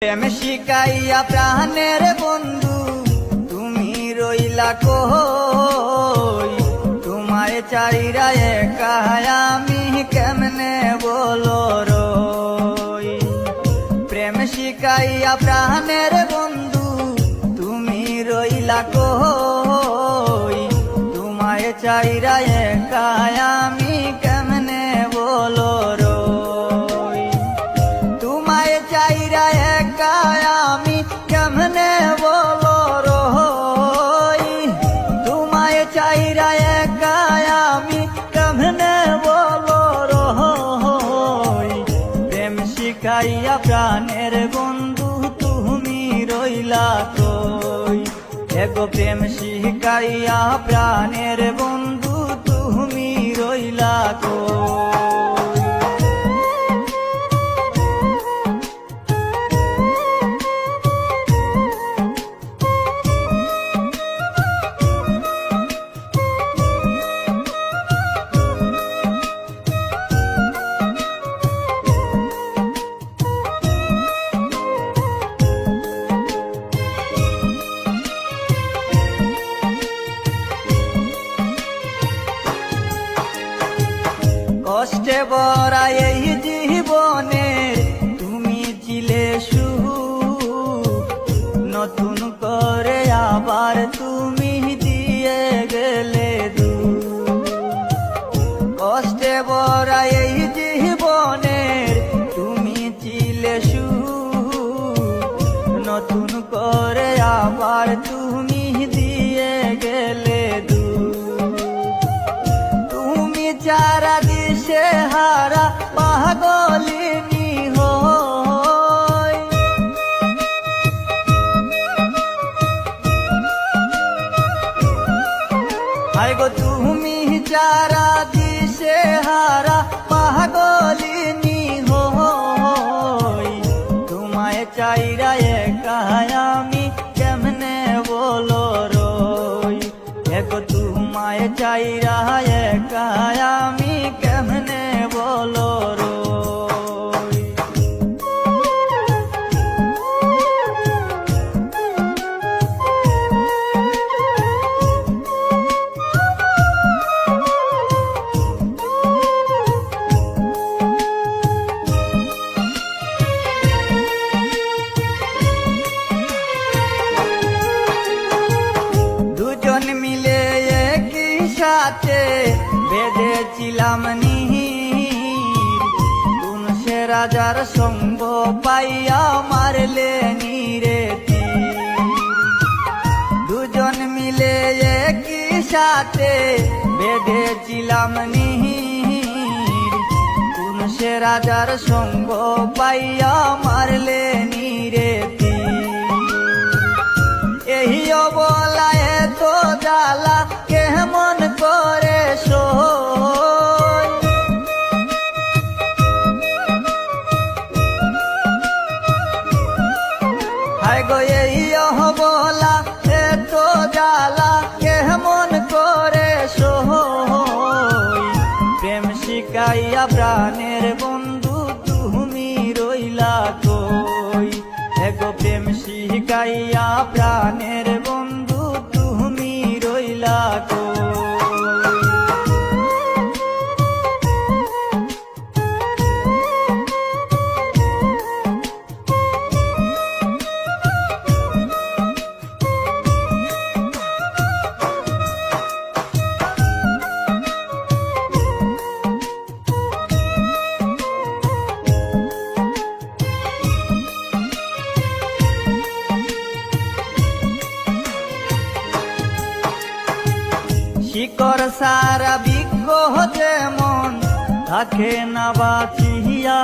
প্রেম শিখাইয়া প্রাণের বন্ধু তুমি রইলা কই, তোমায় চাইরা একা আমি কেমনে বলো রই। প্রেম শিখাইয়া প্রাণের বন্ধু তুমি রইলা কই, তোমায় চাইরা একা আমি কেমনে বলো রই। তোমায় চাইরা একা আমি কেমনে বলো রই, তোমায় চাইরা একা আমি কেমনে বলো রই। প্রেম শিখাইয়া প্রাণের বন্ধু তুমি রইলা কই, এগো প্রেম শিখাইয়া প্রাণের বন্ধু তুমি রইলা কই। কষ্টে ভরা এই জীবনে তুমি ছিলে সুখ, নতুন করে আবার তুমি দিয়ে গেলে দুঃখ। কষ্টে ভরা এই জীবনে তুমি ছিলে সুখ, নতুন করে আবার তুমি দিয়ে গেলে দুঃখ। তুমি যারা দিশে হারা পাগলিনী হই, হায় গো তুমি যারা দিশে হারা পাগলিনী হই, তোমায় চাইরা একা আমি কেমনে বলো রই। এগো তোমায় চাইরা একা আমি কেমনে বলো রই। দুজন মিলে একই সাথে বেঁধেছিলাম নীর, কোন সে রাজার সঙ্গ পাইয়া মারলে নীরে তীর। দুজন মিলে একই সাথে বেঁধেছিলাম নীর, কোন সে রাজার সঙ্গ পাইয়া মারলে নীরে তীর। এই অবলায় তো জ্বালা কেমন করে সই, হায় গো এই অবলা এত জ্বালা কেমন করে সই। প্রেম শিখাইয়া প্রাণের বন্ধু তুমি রইলা কই, এগো প্রেম শিখাইয়া প্রাণের বন্ধু তুমি রইলা কই। শিকড় সারা বৃক্ষ যেমন থাকে না বাঁচিয়া,